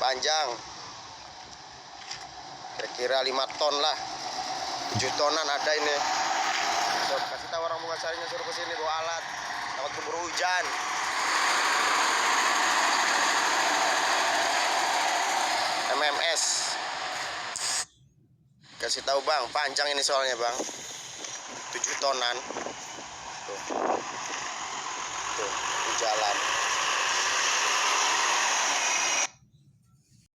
Panjang kira-kira 5 ton lah, 7 tonan ada ini. So, kasih tahu orang Bungasarinya suruh kesini bawa alat, takut keburu hujan. MMS kasih tahu bang, panjang ini soalnya bang, 7 tonan. Tuh, tuh jalan.